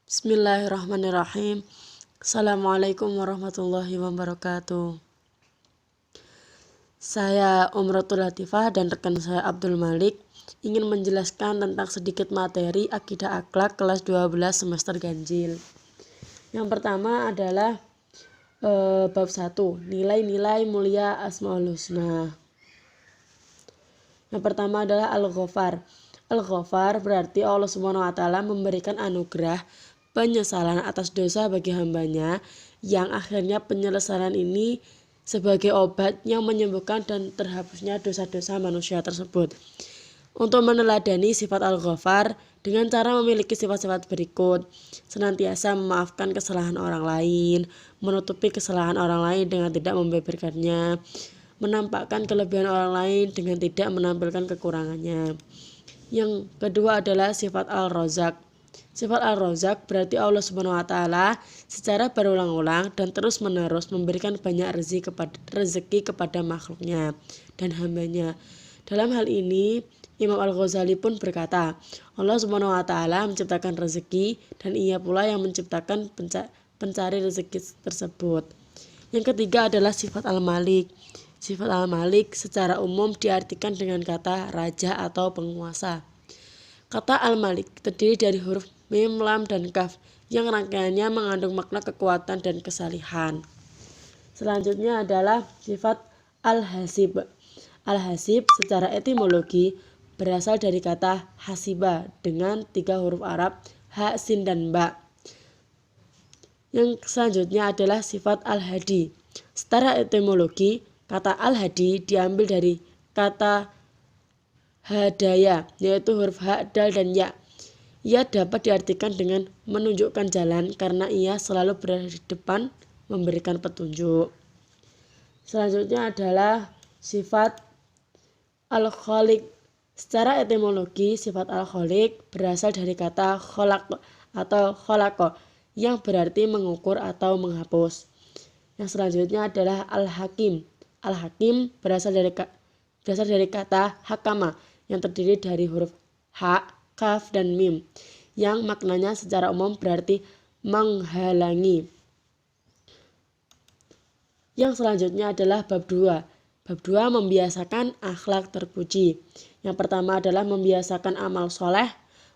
Bismillahirrahmanirrahim. Assalamualaikum warahmatullahi wabarakatuh. Saya Umratul Latifah dan rekan saya Abdul Malik ingin menjelaskan tentang sedikit materi Akidah Akhlak kelas 12 semester ganjil. Yang pertama adalah bab 1, nilai-nilai mulia Asmaul Husna. Yang pertama adalah Al-Ghafar. Al-Ghafar berarti Allah Subhanahu wa taala memberikan anugerah penyesalan atas dosa bagi hambanya, yang akhirnya penyesalan ini sebagai obat yang menyembuhkan dan terhapusnya dosa-dosa manusia tersebut. Untuk meneladani sifat Al-Ghafar dengan cara memiliki sifat-sifat berikut: senantiasa memaafkan kesalahan orang lain, menutupi kesalahan orang lain dengan tidak membeberkannya, menampakkan kelebihan orang lain dengan tidak menampilkan kekurangannya. Yang kedua adalah sifat Al-Razak. Sifat Al-Razak berarti Allah Subhanahu wa taala secara berulang-ulang dan terus-menerus memberikan banyak rezeki kepada makhluknya dan hambanya. Dalam hal ini Imam Al-Ghazali pun berkata, Allah Subhanahu wa taala menciptakan rezeki dan ia pula yang menciptakan pencari rezeki tersebut. Yang ketiga adalah sifat Al-Malik. Sifat Al-Malik secara umum diartikan dengan kata raja atau penguasa. Kata Al-Malik terdiri dari huruf Mim, Lam, dan Kaf yang rangkaiannya mengandung makna kekuatan dan kesalihan. Selanjutnya adalah sifat Al-Hasib. Al-Hasib secara etimologi berasal dari kata hasiba dengan 3 huruf Arab ha, sin, dan ba. Yang selanjutnya adalah sifat Al-Hadi. Secara etimologi kata Al-Hadi diambil dari kata hadaya, yaitu huruf ha, dal, dan ya. Ia dapat diartikan dengan menunjukkan jalan karena ia selalu berada di depan memberikan petunjuk. Selanjutnya adalah sifat Al-Khaliq. Secara etimologi sifat Al-Khaliq berasal dari kata kholaq atau kholaqo yang berarti mengukur atau menghapus. Yang selanjutnya adalah Al-Hakim. Al-Hakim berasal dari kata hakama yang terdiri dari huruf ha, kaf, dan mim yang maknanya secara umum berarti menghalangi. Yang selanjutnya adalah bab 2. Bab 2 membiasakan akhlak terpuji. Yang pertama adalah membiasakan amal soleh.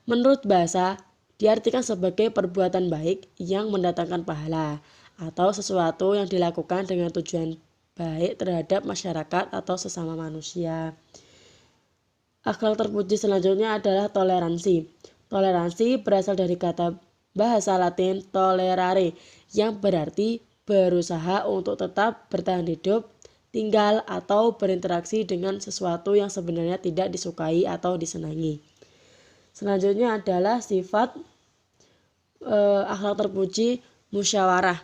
Menurut bahasa diartikan sebagai perbuatan baik yang mendatangkan pahala atau sesuatu yang dilakukan dengan tujuan baik terhadap masyarakat atau sesama manusia. Akhlak terpuji selanjutnya adalah toleransi. Toleransi berasal dari kata bahasa Latin tolerare yang berarti berusaha untuk tetap bertahan hidup, tinggal, atau berinteraksi dengan sesuatu yang sebenarnya tidak disukai atau disenangi. Selanjutnya adalah sifat akhlak terpuji musyawarah.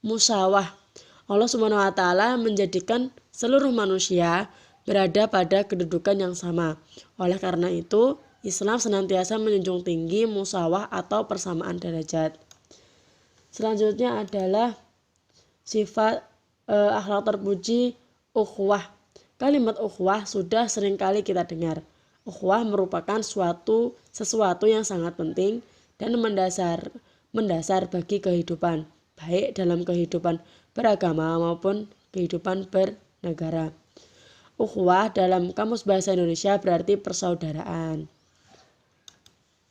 Musyawah. Allah Subhanahu wa taala menjadikan seluruh manusia berada pada kedudukan yang sama. Oleh karena itu, Islam senantiasa menjunjung tinggi musyawah atau persamaan derajat. Selanjutnya adalah sifat akhlak terpuji ukhuwah. Kalimat ukhuwah sudah seringkali kita dengar. Ukhuwah merupakan sesuatu yang sangat penting dan mendasar bagi kehidupan, baik dalam kehidupan beragama maupun kehidupan bernegara. Ukhuwah dalam Kamus Bahasa Indonesia berarti persaudaraan.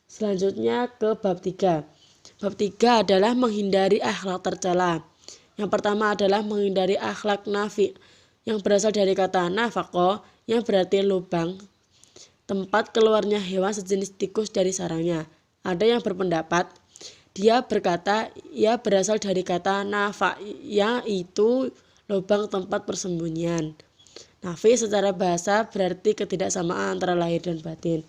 Selanjutnya ke bab 3. Bab 3 adalah menghindari akhlak tercela. Yang pertama adalah menghindari akhlak nafi yang berasal dari kata nafaqo yang berarti lubang, tempat keluarnya hewan sejenis tikus dari sarangnya. Ada yang berpendapat dia berkata ia berasal dari kata nafa yang itu lubang tempat persembunyian. Nafi secara bahasa berarti ketidaksamaan antara lahir dan batin.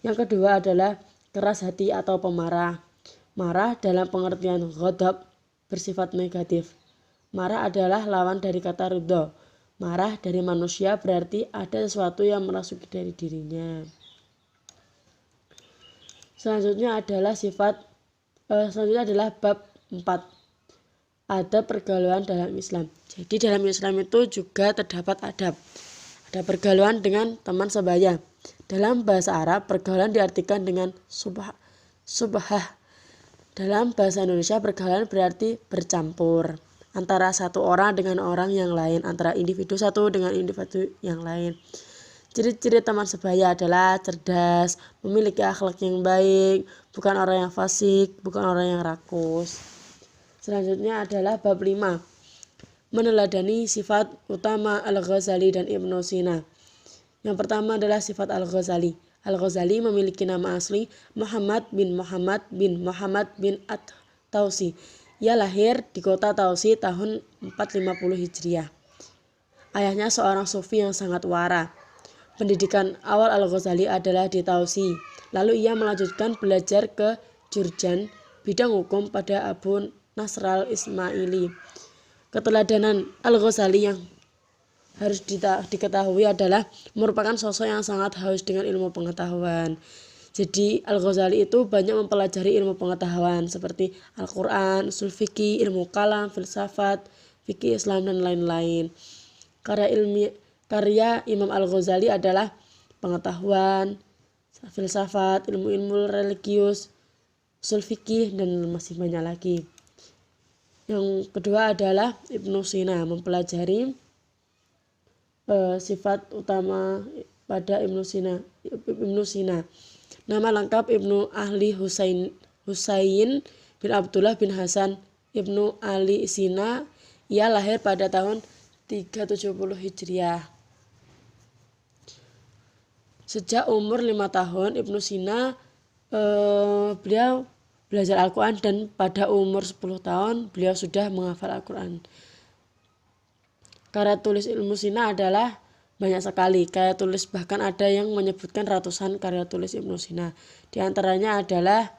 Yang kedua adalah keras hati atau pemarah. Marah dalam pengertian ghadab bersifat negatif. Marah adalah lawan dari kata ridho. Marah dari manusia berarti ada sesuatu yang merasuki dari dirinya. Selanjutnya adalah bab 4. Ada pergaulan dalam Islam. Jadi dalam Islam itu juga terdapat adab. Ada pergaulan dengan teman sebaya. Dalam bahasa Arab, pergaulan diartikan dengan subhah Dalam bahasa Indonesia, pergaulan berarti bercampur antara satu orang dengan orang yang lain, antara individu satu dengan individu yang lain. Ciri-ciri teman sebaya adalah cerdas, memiliki akhlak yang baik, bukan orang yang fasik, bukan orang yang rakus. Selanjutnya adalah bab 5. Meneladani sifat utama Al-Ghazali dan Ibnu Sina. Yang pertama adalah sifat Al-Ghazali. Al-Ghazali memiliki nama asli Muhammad bin Muhammad bin Muhammad bin At-Tausi. Ia lahir di kota Tausi tahun 450 Hijriah. Ayahnya seorang sufi yang sangat wara. Pendidikan awal Al-Ghazali adalah di Tausi. Lalu ia melanjutkan belajar ke Jurjan, bidang hukum pada Abu Nasr al-Ismaili. Keteladanan Al-Ghazali yang harus diketahui adalah merupakan sosok yang sangat haus dengan ilmu pengetahuan. Jadi Al-Ghazali itu banyak mempelajari ilmu pengetahuan seperti Al-Quran, usul fikih, ilmu kalam, filsafat, fikih Islam, dan lain-lain. Karya Imam Al-Ghazali adalah pengetahuan, filsafat, ilmu-ilmu religius, usul fikih, dan masih banyak lagi. Yang kedua adalah Ibnu Sina, mempelajari sifat utama pada Ibnu Sina. Nama lengkap Ibnu Ali Husain bin Abdullah bin Hasan Ibnu Ali Sina. Ia lahir pada tahun 370 Hijriah. Sejak umur 5 tahun Ibnu Sina beliau belajar Al-Quran, dan pada umur 10 tahun beliau sudah menghafal Al-Quran. Karya tulis Ibnu Sina adalah banyak sekali. Karya tulis bahkan ada yang menyebutkan ratusan karya tulis Ibnu Sina. Di antaranya adalah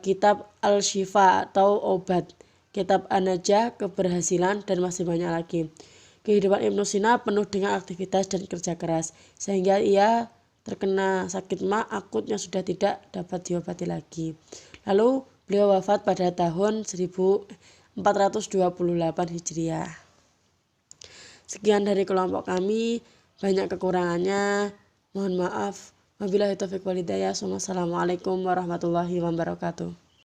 kitab Al-Shifa atau obat, kitab An-Najah, keberhasilan, dan masih banyak lagi. Kehidupan Ibnu Sina penuh dengan aktivitas dan kerja keras, sehingga ia terkena sakit ma akut yang sudah tidak dapat diobati lagi. Lalu beliau wafat pada tahun 1428 Hijriah. Sekian dari kelompok kami, banyak kekurangannya, mohon maaf. Wabillahi taufiq wal hidayah. Wassalamualaikum warahmatullahi wabarakatuh.